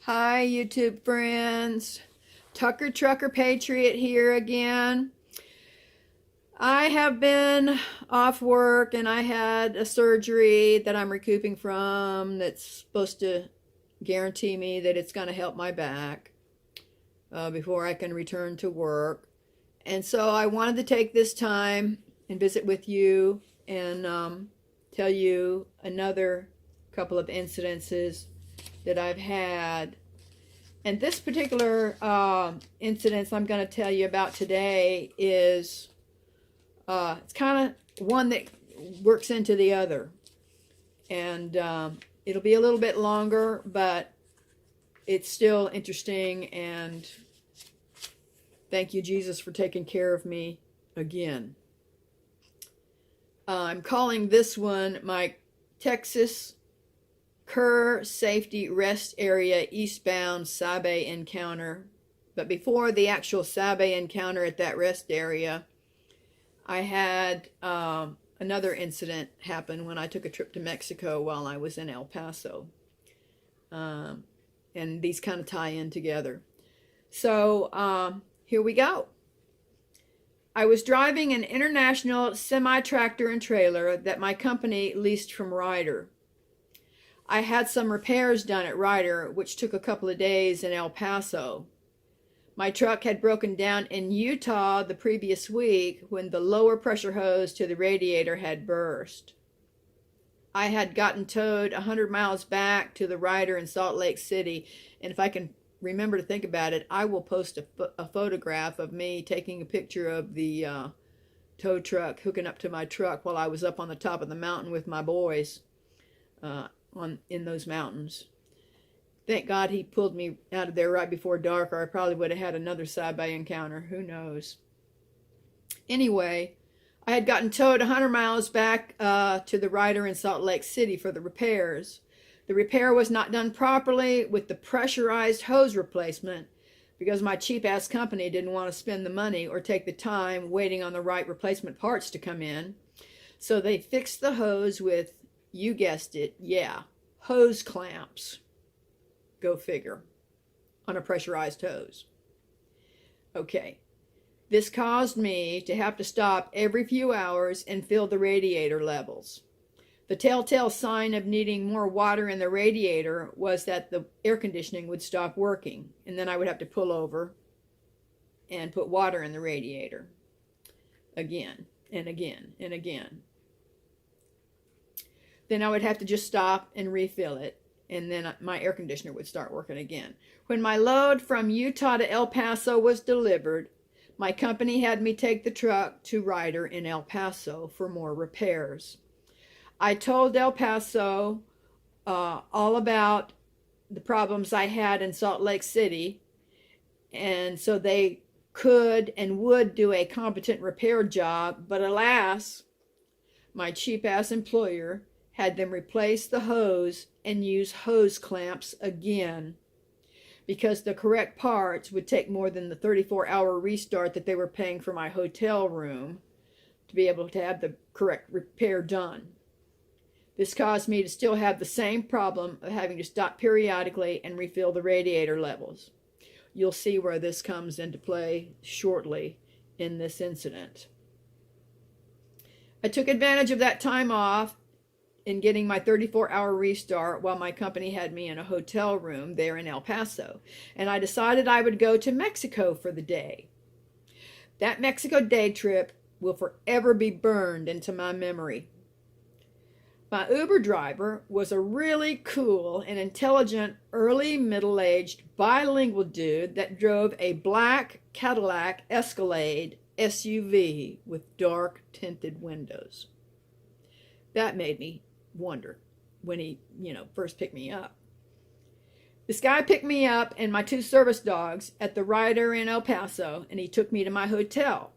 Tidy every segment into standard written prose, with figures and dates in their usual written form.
Hi, YouTube friends. Tucker Trucker Patriot here again. I have been off work and I had a surgery that I'm recouping from that's supposed to guarantee me that it's going to help my back before I can return to work. And so I wanted to take this time and visit with you and tell you another couple of incidences that I've had. And this particular incident I'm going to tell you about today is it's kind of one that works into the other. And it'll be a little bit longer, but it's still interesting. And thank you, Jesus, for taking care of me again. I'm calling this one my Texas Kerr Safety Rest Area eastbound Sabe encounter. But before the actual Sabe encounter at that rest area, I had another incident happen when I took a trip to Mexico while I was in El Paso. And these kind of tie in together. So here we go. I was driving an international semi-tractor and trailer that my company leased from Ryder. I had some repairs done at Ryder, which took a couple of days in El Paso. My truck had broken down in Utah the previous week when the lower pressure hose to the radiator had burst. I had gotten towed 100 miles back to the Ryder in Salt Lake City, and if I can remember to think about it, I will post a photograph of me taking a picture of the tow truck hooking up to my truck while I was up on the top of the mountain with my boys. In those mountains. Thank God he pulled me out of there right before dark, or I probably would have had another Sabe encounter. Who knows? Anyway, I had gotten towed 100 miles back to the Ryder in Salt Lake City for the repairs. The repair was not done properly with the pressurized hose replacement because my cheap-ass company didn't want to spend the money or take the time waiting on the right replacement parts to come in. So they fixed the hose with, you guessed it, yeah, hose clamps. Go figure. On a pressurized hose. Okay. This caused me to have to stop every few hours and fill the radiator levels. The telltale sign of needing more water in the radiator was that the air conditioning would stop working, and then I would have to pull over and put water in the radiator. Again and again and again. Then I would have to just stop and refill it, and then my air conditioner would start working again. When my load from Utah to El Paso was delivered, my company had me take the truck to Ryder in El Paso for more repairs. I told El Paso all about the problems I had in Salt Lake City, and so they could and would do a competent repair job, but alas, my cheap-ass employer had them replace the hose and use hose clamps again because the correct parts would take more than the 34-hour restart that they were paying for my hotel room to be able to have the correct repair done. This caused me to still have the same problem of having to stop periodically and refill the radiator levels. You'll see where this comes into play shortly in this incident. I took advantage of that time off in getting my 34-hour restart while my company had me in a hotel room there in El Paso. And I decided I would go to Mexico for the day. That Mexico day trip will forever be burned into my memory. My Uber driver was a really cool and intelligent, early middle-aged, bilingual dude that drove a black Cadillac Escalade SUV with dark tinted windows. That made me wonder when he, first picked me up. This guy picked me up and my two service dogs at the Ryder in El Paso, and he took me to my hotel.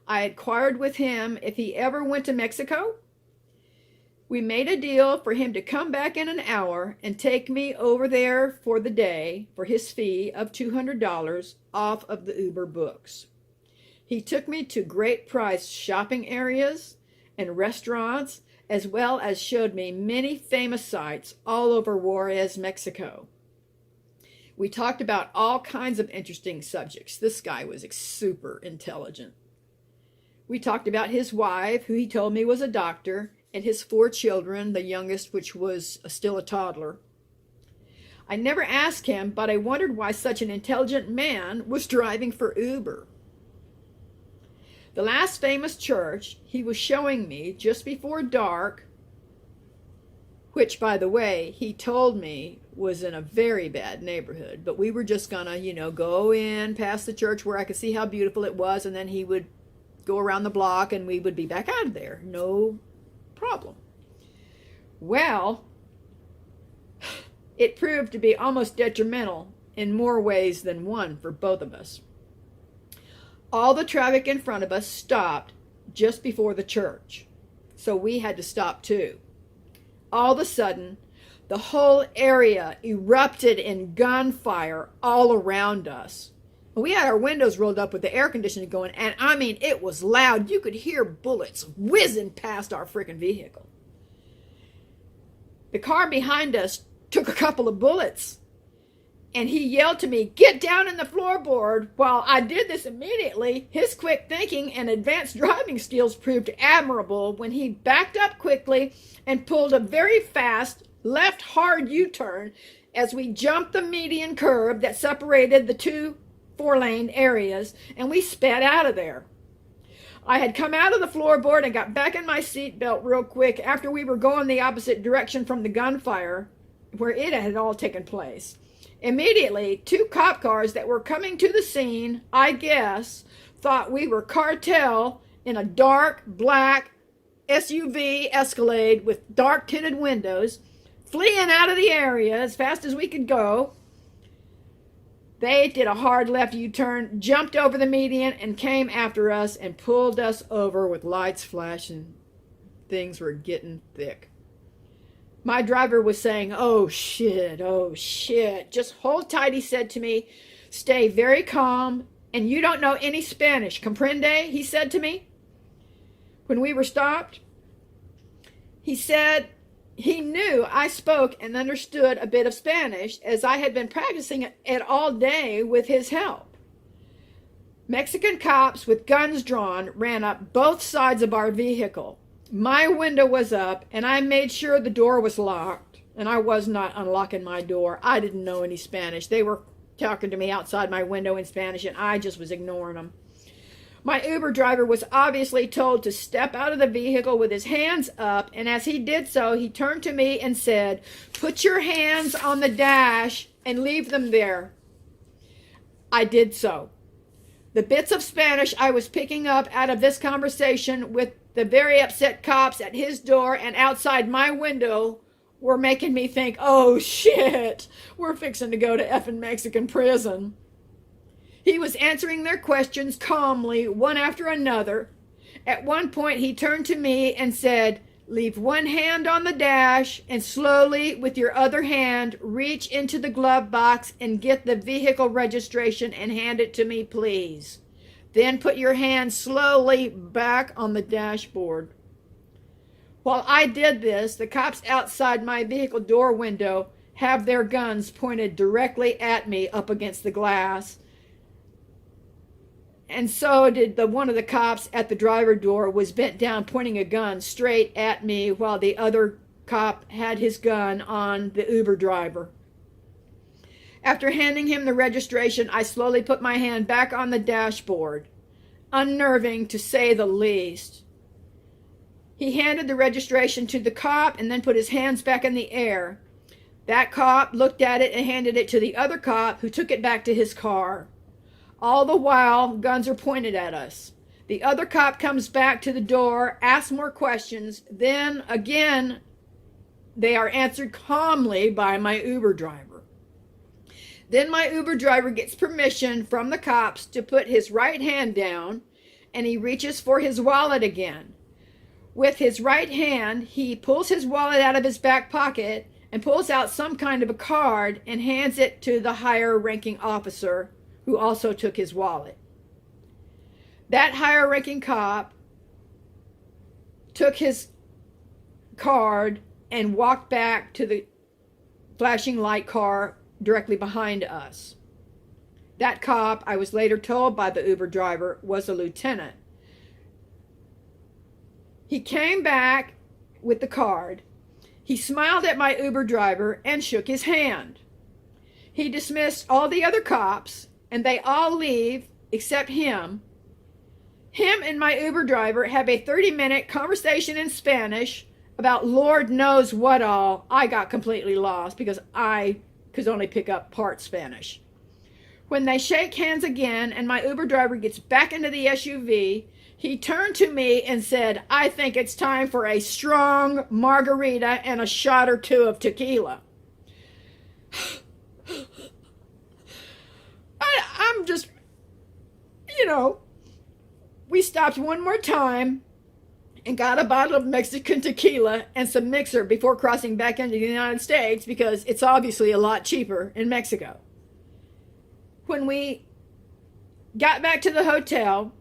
I inquired with him if he ever went to Mexico. We made a deal for him to come back in an hour and take me over there for the day for his fee of $200 off of the Uber books. He took me to great priced shopping areas and restaurants, as well as showed me many famous sites all over Juarez, Mexico. We talked about all kinds of interesting subjects. This guy was super intelligent. We talked about his wife, who he told me was a doctor, and his 4 children, the youngest, which was still a toddler. I never asked him, but I wondered why such an intelligent man was driving for Uber. The last famous church he was showing me just before dark, which, by the way, he told me was in a very bad neighborhood, but we were just gonna, go in past the church where I could see how beautiful it was, and then he would go around the block and we would be back out of there. No problem. Well, it proved to be almost detrimental in more ways than one for both of us. All the traffic in front of us stopped just before the church, so we had to stop too. All of a sudden, the whole area erupted in gunfire all around us. We had our windows rolled up with the air conditioning going, and I mean, it was loud. You could hear bullets whizzing past our freaking vehicle. The car behind us took a couple of bullets, and he yelled to me, "Get down in the floorboard." While I did this immediately, his quick thinking and advanced driving skills proved admirable when he backed up quickly and pulled a very fast left hard U-turn as we jumped the median curb that separated the 2 4-lane areas, and we sped out of there. I had come out of the floorboard and got back in my seatbelt real quick after we were going the opposite direction from the gunfire where it had all taken place. Immediately, 2 cop cars that were coming to the scene, I guess, thought we were cartel in a dark black SUV Escalade with dark tinted windows, fleeing out of the area as fast as we could go. They did a hard left U-turn, jumped over the median, and came after us and pulled us over with lights flashing. Things were getting thick. My driver was saying, "Oh shit, oh shit. Just hold tight," he said to me. "Stay very calm, and you don't know any Spanish, comprende?" he said to me. When we were stopped, he said he knew I spoke and understood a bit of Spanish, as I had been practicing it all day with his help. Mexican cops with guns drawn ran up both sides of our vehicle. My window was up, and I made sure the door was locked, and I was not unlocking my door. I didn't know any Spanish. They were talking to me outside my window in Spanish, and I just was ignoring them. My Uber driver was obviously told to step out of the vehicle with his hands up, and as he did so, he turned to me and said, "Put your hands on the dash and leave them there." I did so. The bits of Spanish I was picking up out of this conversation with the very upset cops at his door and outside my window were making me think, "Oh shit, we're fixing to go to effing Mexican prison." He was answering their questions calmly, one after another. At one point, he turned to me and said, "Leave one hand on the dash and slowly, with your other hand, reach into the glove box and get the vehicle registration and hand it to me, please. Then put your hand slowly back on the dashboard." While I did this, the cops outside my vehicle door window have their guns pointed directly at me up against the glass. And so did one of the cops at the driver door, was bent down pointing a gun straight at me, while the other cop had his gun on the Uber driver. After handing him the registration, I slowly put my hand back on the dashboard. Unnerving, to say the least. He handed the registration to the cop and then put his hands back in the air. That cop looked at it and handed it to the other cop, who took it back to his car. All the while, guns are pointed at us. The other cop comes back to the door, asks more questions. Then, again, they are answered calmly by my Uber driver. Then my Uber driver gets permission from the cops to put his right hand down, and he reaches for his wallet again. With his right hand, he pulls his wallet out of his back pocket and pulls out some kind of a card and hands it to the higher-ranking officer, who also took his wallet. That higher-ranking cop took his card and walked back to the flashing light car directly behind us. That cop, I was later told by the Uber driver, was a lieutenant. He came back with the card. He smiled at my Uber driver and shook his hand. He dismissed all the other cops, and they all leave except him. Him and my Uber driver have a 30-minute conversation in Spanish about Lord knows what all. I got completely lost because I could only pick up part Spanish. When they shake hands again and my Uber driver gets back into the SUV, he turned to me and said, "I think it's time for a strong margarita and a shot or two of tequila." I'm just, we stopped one more time and got a bottle of Mexican tequila and some mixer before crossing back into the United States because it's obviously a lot cheaper in Mexico. When we got back to the hotel,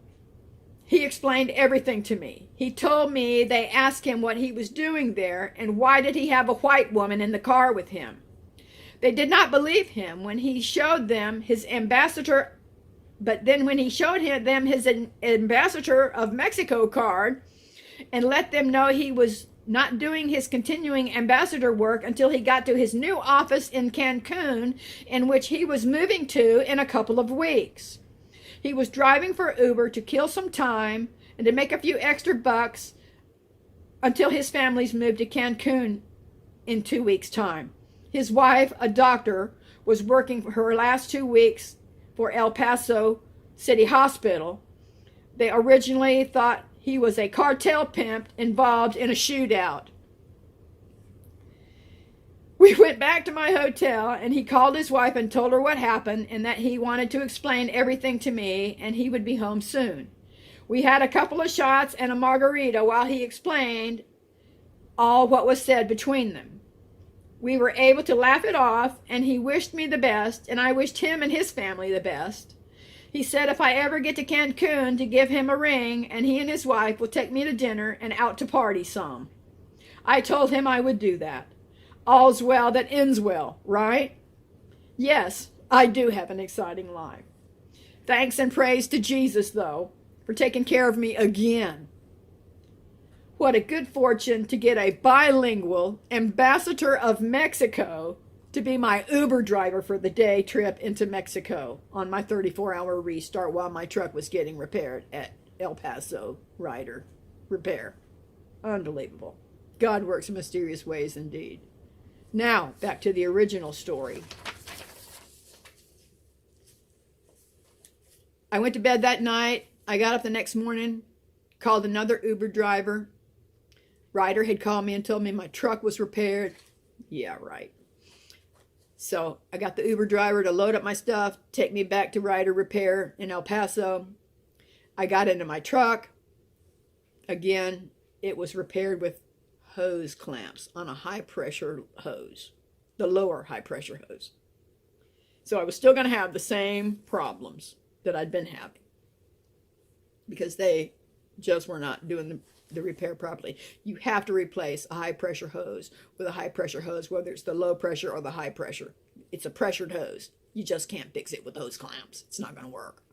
he explained everything to me. He told me they asked him what he was doing there and why did he have a white woman in the car with him. They did not believe him when he showed them his ambassador, but then when he showed them his ambassador of Mexico card and let them know he was not doing his continuing ambassador work until he got to his new office in Cancun, in which he was moving to in a couple of weeks. He was driving for Uber to kill some time and to make a few extra bucks until his family's moved to Cancun in 2 weeks' time. His wife, a doctor, was working for her last 2 weeks for El Paso City Hospital. They originally thought he was a cartel pimp involved in a shootout. We went back to my hotel and he called his wife and told her what happened and that he wanted to explain everything to me and he would be home soon. We had a couple of shots and a margarita while he explained all what was said between them. We were able to laugh it off and he wished me the best and I wished him and his family the best. He said if I ever get to Cancun to give him a ring and he and his wife will take me to dinner and out to party some. I told him I would do that. All's well that ends well, right? Yes, I do have an exciting life. Thanks and praise to Jesus, though, for taking care of me again. What a good fortune to get a bilingual ambassador of Mexico to be my Uber driver for the day trip into Mexico on my 34-hour restart while my truck was getting repaired at El Paso Ryder Repair. Unbelievable. God works in mysterious ways indeed. Now, back to the original story. I went to bed that night. I got up the next morning, called another Uber driver. Ryder had called me and told me my truck was repaired. Yeah, right. So I got the Uber driver to load up my stuff, take me back to Ryder Repair in El Paso. I got into my truck. Again, it was repaired with hose clamps on a high pressure hose, the lower high pressure hose. So I was still going to have the same problems that I'd been having because they just were not doing the repair properly. You have to replace a high pressure hose with a high pressure hose, whether it's the low pressure or the high pressure. It's a pressured hose. You just can't fix it with hose clamps. It's not going to work.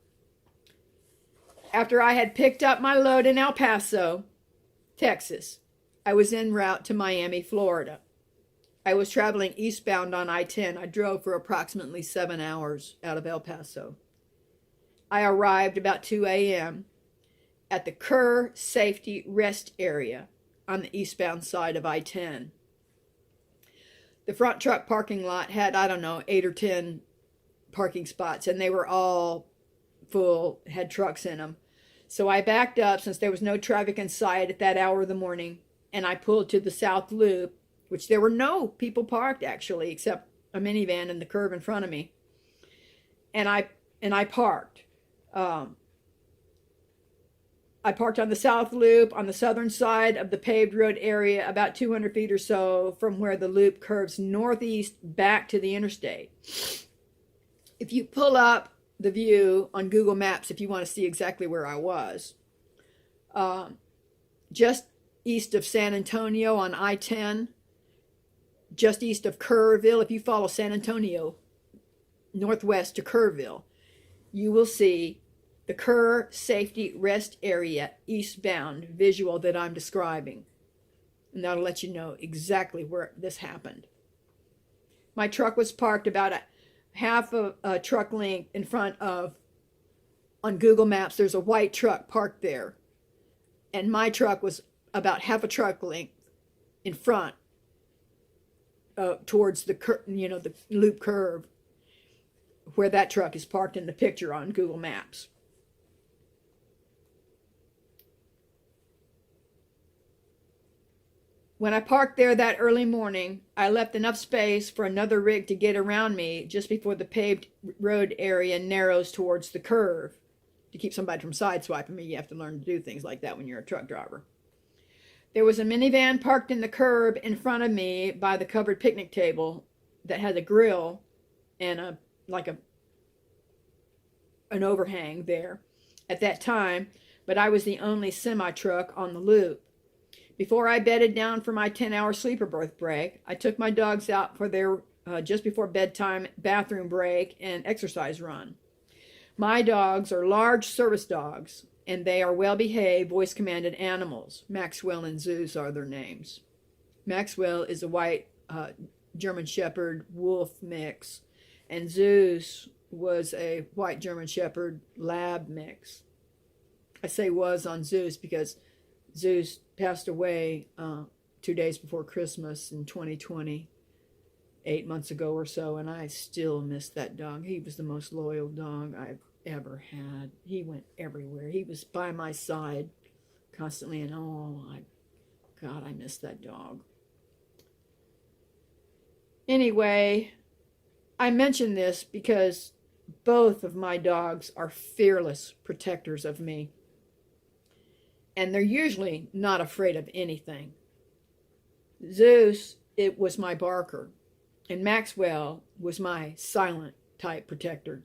After I had picked up my load in El Paso, Texas, I was en route to Miami, Florida. I was traveling eastbound on I-10. I drove for approximately 7 hours out of El Paso. I arrived about 2 a.m. at the Kerr SafetyRest area on the eastbound side of I-10. The front truck parking lot had, 8 or 10 parking spots, and they were all full, had trucks in them. So I backed up since there was no traffic in sight at that hour of the morning, and I pulled to the South Loop, which there were no people parked actually, except a minivan in the curb in front of me. And I parked. I parked on the South Loop on the southern side of the paved road area, about 200 feet or so from where the loop curves northeast back to the interstate. If you pull up the view on Google Maps, if you want to see exactly where I was, just east of San Antonio on I-10, just east of Kerrville, if you follow San Antonio northwest to Kerrville, you will see the Kerr Safety Rest Area eastbound visual that I'm describing. And that'll let you know exactly where this happened. My truck was parked about a half a truck length in front of, on Google Maps, there's a white truck parked there. And my truck was about half a truck length in front towards the, the loop curve where that truck is parked in the picture on Google Maps. When I parked there that early morning, I left enough space for another rig to get around me just before the paved road area narrows towards the curve. To keep somebody from sideswiping me, you have to learn to do things like that when you're a truck driver. There was a minivan parked in the curb in front of me by the covered picnic table that had a grill and an overhang there at that time, but I was the only semi-truck on the loop. Before I bedded down for my 10-hour sleeper break, I took my dogs out for their just before bedtime bathroom break and exercise run. My dogs are large service dogs, and they are well-behaved, voice-commanded animals. Maxwell and Zeus are their names. Maxwell is a white German Shepherd wolf mix, and Zeus was a white German Shepherd lab mix. I say was on Zeus because Zeus passed away 2 days before Christmas in 2020, 8 months ago or so, and I still miss that dog. He was the most loyal dog I've ever had. He went everywhere. He was by my side constantly, and God, I miss that dog. Anyway, I mention this because both of my dogs are fearless protectors of me. And they're usually not afraid of anything. Zeus, it was my barker. And Maxwell was my silent type protector.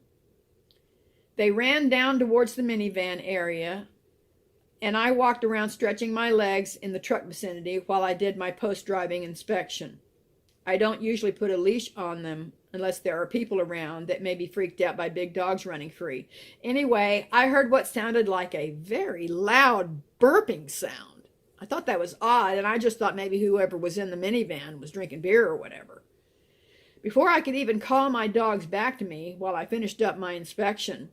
They ran down towards the minivan area, and I walked around stretching my legs in the truck vicinity while I did my post-driving inspection. I don't usually put a leash on them unless there are people around that may be freaked out by big dogs running free. Anyway, I heard what sounded like a very loud burping sound. I thought that was odd, and I just thought maybe whoever was in the minivan was drinking beer or whatever. Before I could even call my dogs back to me while I finished up my inspection,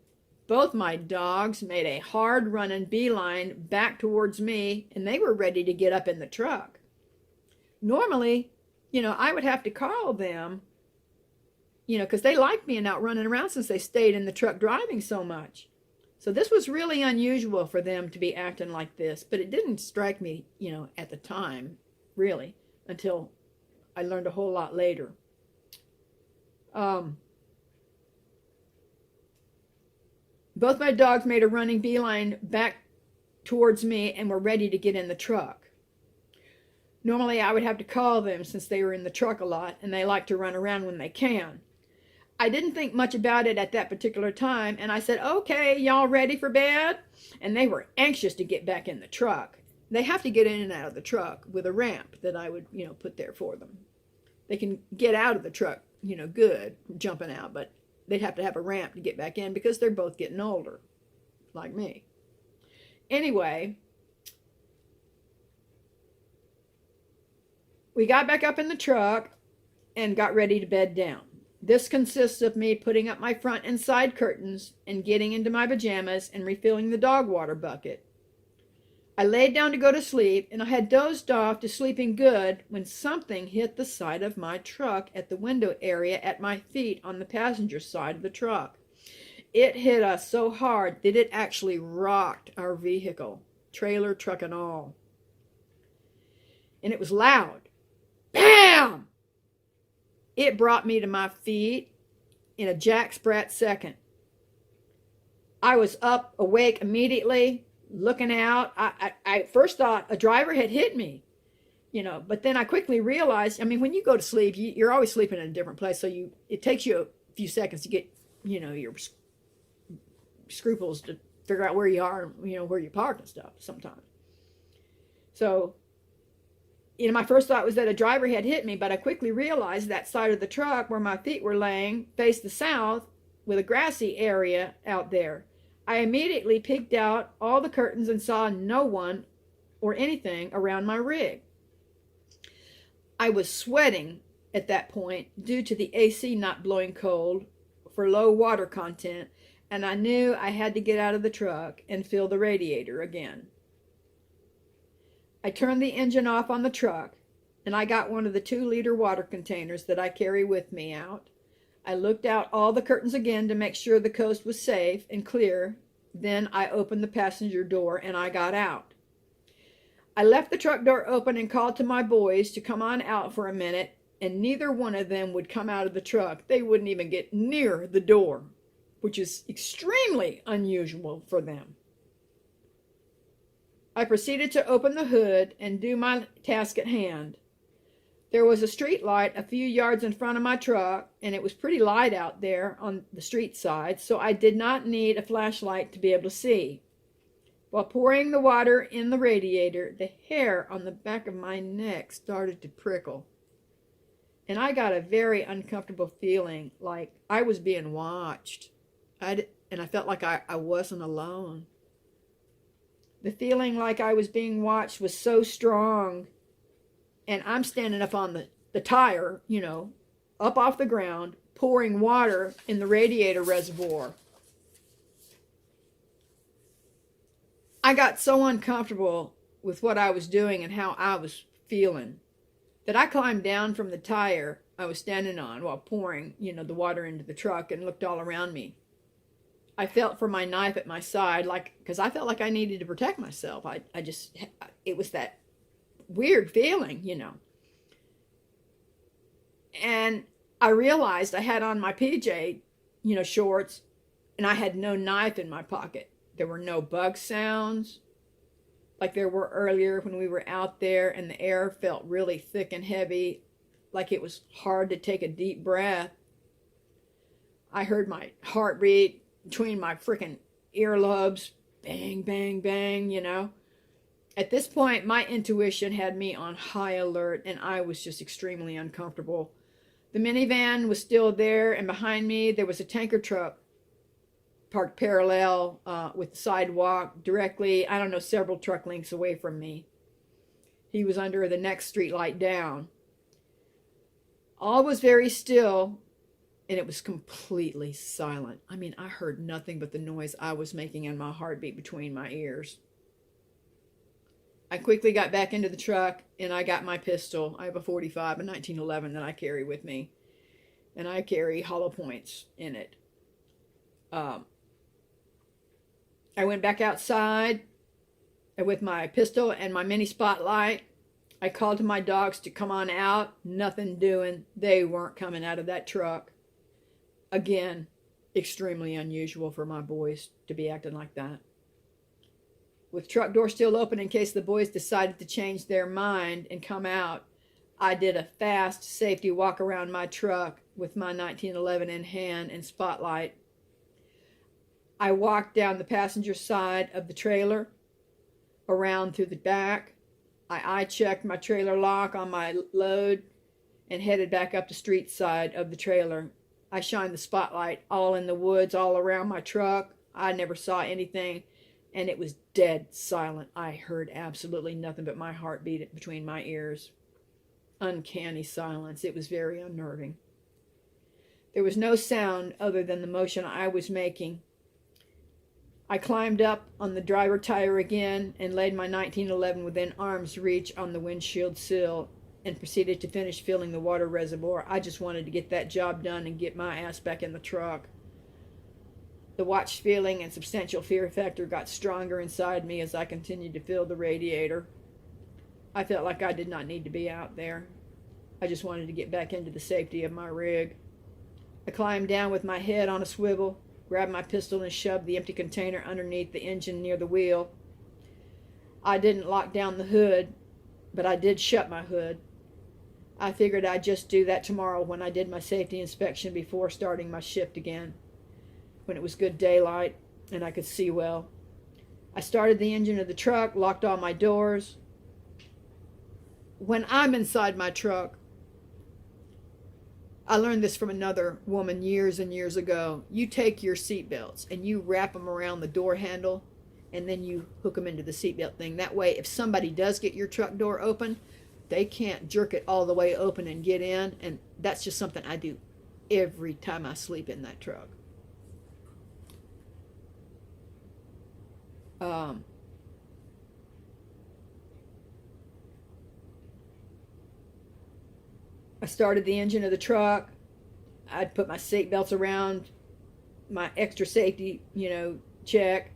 both my dogs made a hard-running beeline back towards me, and they were ready to get up in the truck. Normally, I would have to call them, because they like being out running around since they stayed in the truck driving so much. So this was really unusual for them to be acting like this, but it didn't strike me, at the time, really, until I learned a whole lot later. Both my dogs made a running beeline back towards me and were ready to get in the truck. Normally I would have to call them since they were in the truck a lot and they like to run around when they can. I didn't think much about it at that particular time, and I said, "Okay, y'all ready for bed?" And they were anxious to get back in the truck. They have to get in and out of the truck with a ramp that I would, put there for them. They can get out of the truck, good, jumping out, but they'd have to have a ramp to get back in because they're both getting older, like me. Anyway, we got back up in the truck and got ready to bed down. This consists of me putting up my front and side curtains and getting into my pajamas and refilling the dog water bucket. I laid down to go to sleep, and I had dozed off to sleeping good when something hit the side of my truck at the window area at my feet on the passenger side of the truck. It hit us so hard that it actually rocked our vehicle, trailer, truck, and all. And it was loud. Bam! It brought me to my feet in a jack-sprat second. I was up, awake immediately, looking out. I first thought a driver had hit me, but then I quickly realized, when you go to sleep, you're always sleeping in a different place, so it takes you a few seconds to get, your scruples to figure out where you are, where you park and stuff sometimes. So my first thought was that a driver had hit me, but I quickly realized that side of the truck where my feet were laying faced the south with a grassy area out there. I immediately peeked out all the curtains and saw no one or anything around my rig. I was sweating at that point due to the AC not blowing cold for low water content, and I knew I had to get out of the truck and fill the radiator again. I turned the engine off on the truck, and I got one of the 2-liter water containers that I carry with me out. I looked out all the curtains again to make sure the coast was safe and clear. Then I opened the passenger door and I got out. I left the truck door open and called to my boys to come on out for a minute, and neither one of them would come out of the truck. They wouldn't even get near the door, which is extremely unusual for them. I proceeded to open the hood and do my task at hand. There was a street light a few yards in front of my truck, and it was pretty light out there on the street side, so I did not need a flashlight to be able to see. While pouring the water in the radiator, the hair on the back of my neck started to prickle, and I got a very uncomfortable feeling like I was being watched, and I felt like I wasn't alone. The feeling like I was being watched was so strong, and I'm standing up on the tire, up off the ground, pouring water in the radiator reservoir. I got so uncomfortable with what I was doing and how I was feeling that I climbed down from the tire I was standing on while pouring, the water into the truck, and looked all around me. I felt for my knife at my side, because I felt like I needed to protect myself. It was that weird feeling, And I realized I had on my PJ, shorts, and I had no knife in my pocket. There were no bug sounds like there were earlier when we were out there, and the air felt really thick and heavy, like it was hard to take a deep breath. I heard my heartbeat between my freaking earlobes, bang, bang, bang, At this point, my intuition had me on high alert, and I was just extremely uncomfortable. The minivan was still there, and behind me there was a tanker truck parked parallel with the sidewalk directly, several truck lengths away from me. He was under the next street light down. All was very still, and it was completely silent. I heard nothing but the noise I was making and my heartbeat between my ears. I quickly got back into the truck, and I got my pistol. I have a .45, a 1911 that I carry with me, and I carry hollow points in it. I went back outside with my pistol and my mini spotlight. I called to my dogs to come on out. Nothing doing. They weren't coming out of that truck. Again, extremely unusual for my boys to be acting like that. With truck door still open in case the boys decided to change their mind and come out, I did a fast safety walk around my truck with my 1911 in hand and spotlight. I walked down the passenger side of the trailer, around through the back. I eye-checked my trailer lock on my load and headed back up the street side of the trailer. I shined the spotlight all in the woods all around my truck. I never saw anything, and it was dead silent. I heard absolutely nothing but my heartbeat between my ears. Uncanny silence. It was very unnerving. There was no sound other than the motion I was making. I climbed up on the driver tire again and laid my 1911 within arm's reach on the windshield sill and proceeded to finish filling the water reservoir. I just wanted to get that job done and get my ass back in the truck. The watched feeling and substantial fear factor got stronger inside me as I continued to fill the radiator. I felt like I did not need to be out there. I just wanted to get back into the safety of my rig. I climbed down with my head on a swivel, grabbed my pistol, and shoved the empty container underneath the engine near the wheel. I didn't lock down the hood, but I did shut my hood. I figured I'd just do that tomorrow when I did my safety inspection before starting my shift again, when it was good daylight and I could see well. I started the engine of the truck, locked all my doors. when I'm inside my truck, I learned this from another woman years and years ago. You take your seatbelts and you wrap them around the door handle, and then you hook them into the seatbelt thing. That way, if somebody does get your truck door open, they can't jerk it all the way open and get in. And that's just something I do every time I sleep in that truck. I started the engine of the truck. I'd put my seat belts around, my extra safety, check.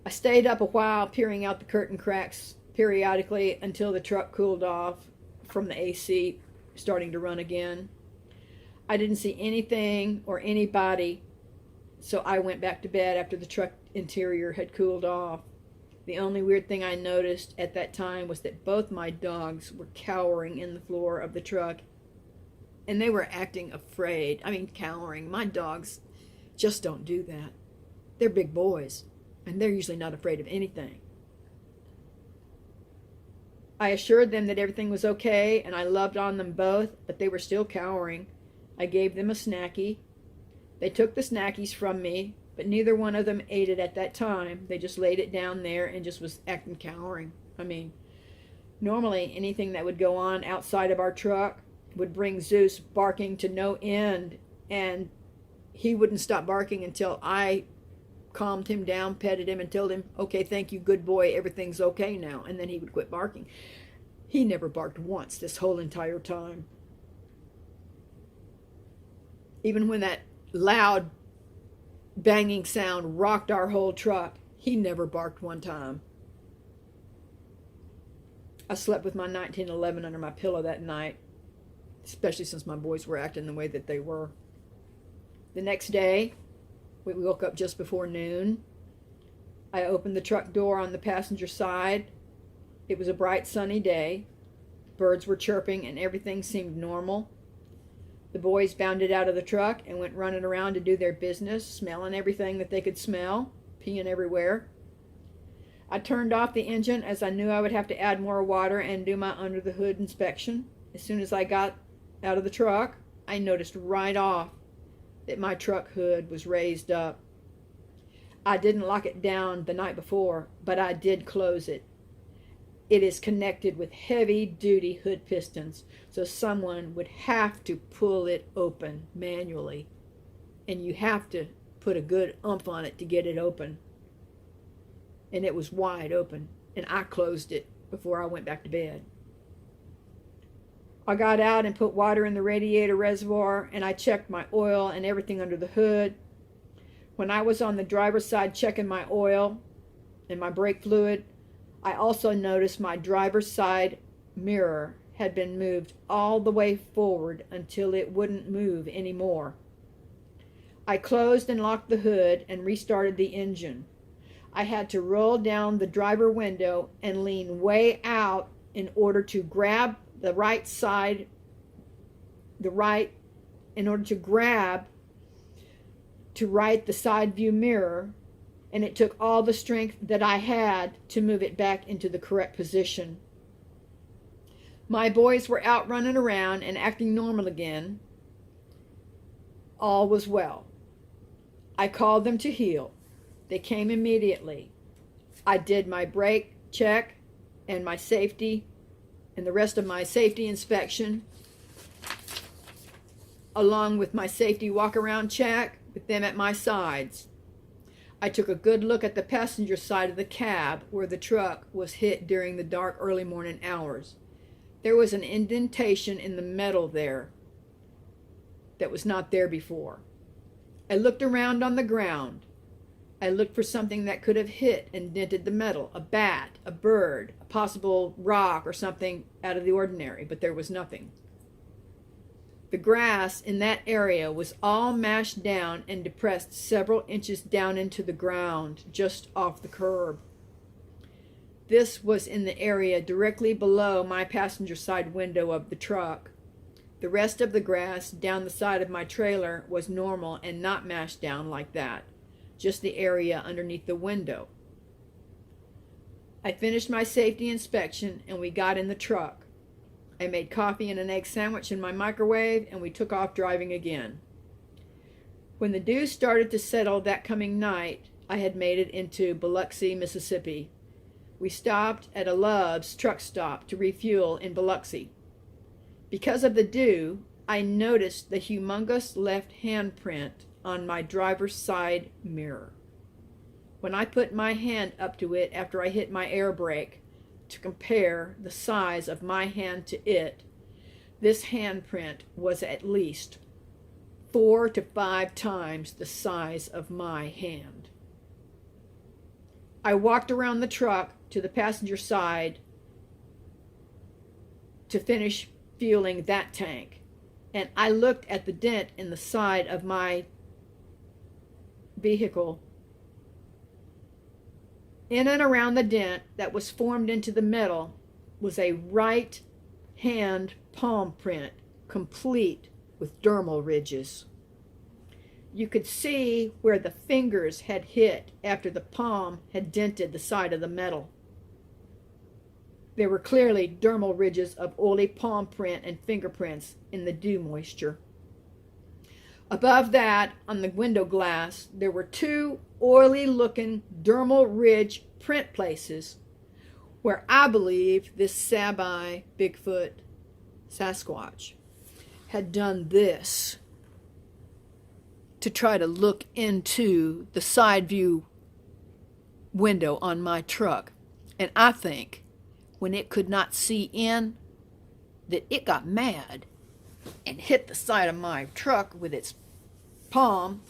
I stayed up a while, peering out the curtain cracks periodically until the truck cooled off from the AC starting to run again. I didn't see anything or anybody, so I went back to bed after the truck interior had cooled off. The only weird thing I noticed at that time was that both my dogs were cowering in the floor of the truck, and they were acting afraid. I mean, cowering. My dogs just don't do that. They're big boys, and they're usually not afraid of anything. I assured them that everything was okay, and I loved on them both, but they were still cowering. I gave them a snacky. They took the snackies from me, but neither one of them ate it at that time. They just laid it down there and just was acting cowering. I mean, normally anything that would go on outside of our truck would bring Zeus barking to no end, and he wouldn't stop barking until I calmed him down, petted him, and told him, okay, thank you, good boy, everything's okay now, and then he would quit barking. He never barked once this whole entire time. Even when that loud banging sound rocked our whole truck, he never barked one time. I slept with my 1911 under my pillow that night, especially since my boys were acting the way that they were. The next day, we woke up just before noon. I opened the truck door on the passenger side. It was a bright sunny day. Birds were chirping and everything seemed normal. The boys bounded out of the truck and went running around to do their business, smelling everything that they could smell, peeing everywhere. I turned off the engine as I knew I would have to add more water and do my under the hood inspection. As soon as I got out of the truck, I noticed right off that my truck hood was raised up. I didn't lock it down the night before, but I did close it. It is connected with heavy-duty hood pistons, so someone would have to pull it open manually, and you have to put a good oomph on it to get it open. And it was wide open, and I closed it before I went back to bed. I got out and put water in the radiator reservoir, and I checked my oil and everything under the hood. When I was on the driver's side checking my oil and my brake fluid, I also noticed my driver's side mirror had been moved all the way forward until it wouldn't move anymore. I closed and locked the hood and restarted the engine. I had to roll down the driver window and lean way out in order to grab the right side, to right the side view mirror, and it took all the strength that I had to move it back into the correct position. My boys were out running around and acting normal again. All was well. I called them to heel. They came immediately. I did my brake check and my safety and the rest of my safety inspection, along with my safety walk-around check with them at my sides. I took a good look at the passenger side of the cab where the truck was hit during the dark early morning hours. There was an indentation in the metal there that was not there before. I looked around on the ground. I looked for something that could have hit and dented the metal, a bat, a bird, a possible rock or something out of the ordinary, but there was nothing. The grass in that area was all mashed down and depressed several inches down into the ground, just off the curb. This was in the area directly below my passenger side window of the truck. The rest of the grass down the side of my trailer was normal and not mashed down like that, just the area underneath the window. I finished my safety inspection and we got in the truck. I made coffee and an egg sandwich in my microwave, and we took off driving again. When the dew started to settle that coming night, I had made it into Biloxi, Mississippi. We stopped at a Love's truck stop to refuel in Biloxi. Because of the dew, I noticed the humongous left handprint on my driver's side mirror. When I put my hand up to it after I hit my air brake to compare the size of my hand to it, this handprint was at least 4 to 5 times the size of my hand. I walked around the truck to the passenger side to finish fueling that tank, and I looked at the dent in the side of my vehicle. In and around the dent that was formed into the metal was a right hand palm print, complete with dermal ridges. You could see where the fingers had hit after the palm had dented the side of the metal. There were clearly dermal ridges of oily palm print and fingerprints in the dew moisture. Above that, on the window glass, there were 2 oily-looking dermal ridge print places where I believe this Sabe Bigfoot Sasquatch had done this to try to look into the side view window on my truck. And I think when it could not see in, that it got mad and hit the side of my truck with its palm.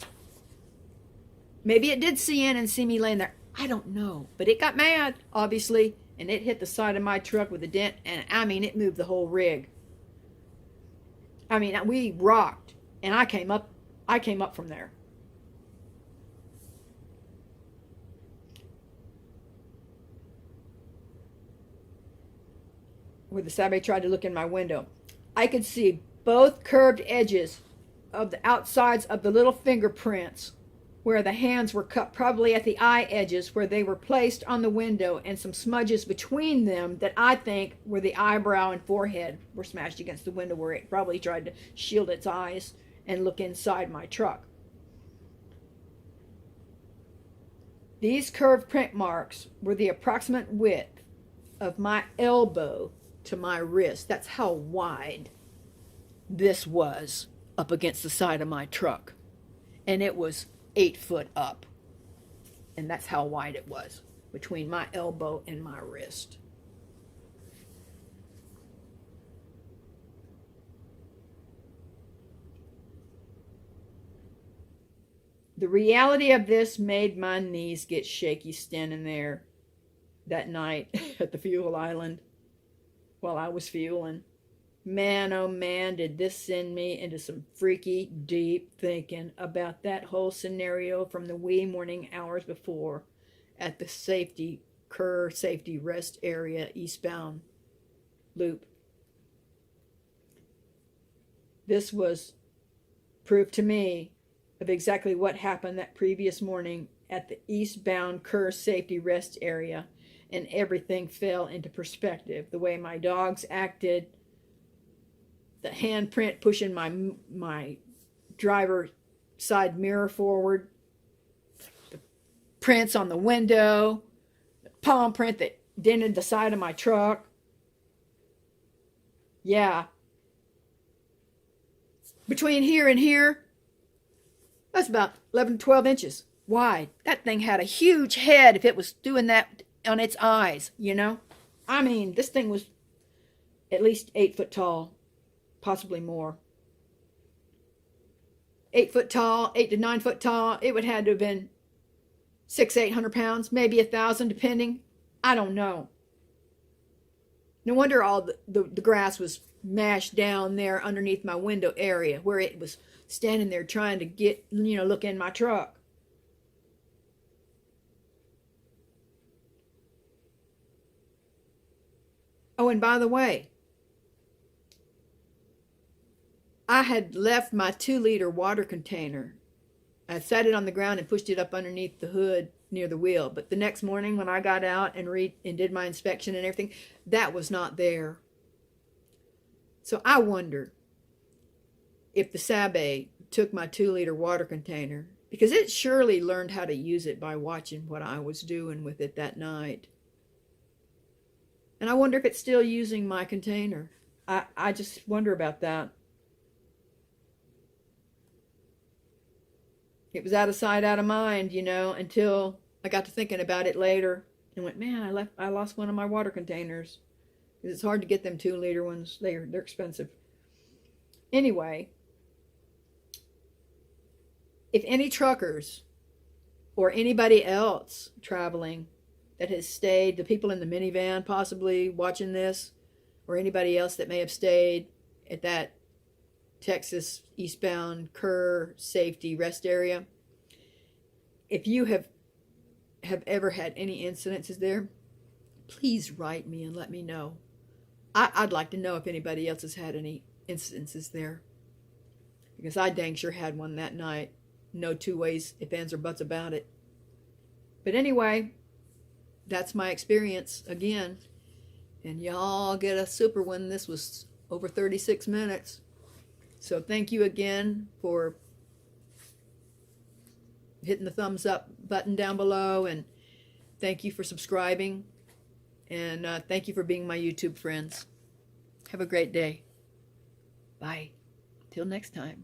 Maybe it did see in and see me laying there. I don't know. But it got mad, obviously, and it hit the side of my truck with a dent, and I mean, it moved the whole rig. I mean, we rocked, and I came up from there. Where the Sabe tried to look in my window, I could see both curved edges of the outsides of the little fingerprints where the hands were cut, probably at the eye edges where they were placed on the window, and some smudges between them that I think were the eyebrow and forehead were smashed against the window where it probably tried to shield its eyes and look inside my truck. These curved print marks were the approximate width of my elbow to my wrist. That's how wide this was up against the side of my truck. And it was 8 foot up. And that's how wide it was between my elbow and my wrist. The reality of this made my knees get shaky standing there that night at the fuel island while I was fueling. Man, oh man, did this send me into some freaky, deep thinking about that whole scenario from the wee morning hours before at the Kerr SafetyRest area eastbound loop. This was proof to me of exactly what happened that previous morning at the eastbound Kerr SafetyRest area, and everything fell into perspective. The way my dogs acted, the handprint pushing my driver side mirror forward, the prints on the window, the palm print that dented the side of my truck. Yeah. Between here and here, that's about 11 to 12 inches wide. That thing had a huge head if it was doing that on its eyes, you know? I mean, this thing was at least 8 foot tall, possibly more. 8 foot tall, 8 to 9 foot tall. It would have had to have been 600-800 pounds, maybe 1,000, depending. I don't know. No wonder all the grass was mashed down there underneath my window area where it was standing there trying to get, look in my truck. Oh, and by the way, I had left my 2-liter water container. I set it on the ground and pushed it up underneath the hood near the wheel. But the next morning when I got out and did my inspection and everything, that was not there. So I wonder if the Sabe took my 2-liter water container, because it surely learned how to use it by watching what I was doing with it that night. And I wonder if it's still using my container. I just wonder about that. It was out of sight, out of mind, you know, until I got to thinking about it later and went, man, I lost one of my water containers. Because it's hard to get them 2-liter ones. They're expensive. Anyway, if any truckers or anybody else traveling that has stayed, the people in the minivan possibly watching this, or anybody else that may have stayed at that Texas eastbound Kerr SafetyRest area, if you have ever had any incidences there, please write me and let me know. I'd like to know if anybody else has had any incidences there, because I dang sure had one that night. No two ways, if ands or buts about it. But anyway, that's my experience again. And y'all get a super one. This was over 36 minutes. So thank you again for hitting the thumbs up button down below. And thank you for subscribing. And thank you for being my YouTube friends. Have a great day. Bye. Till next time.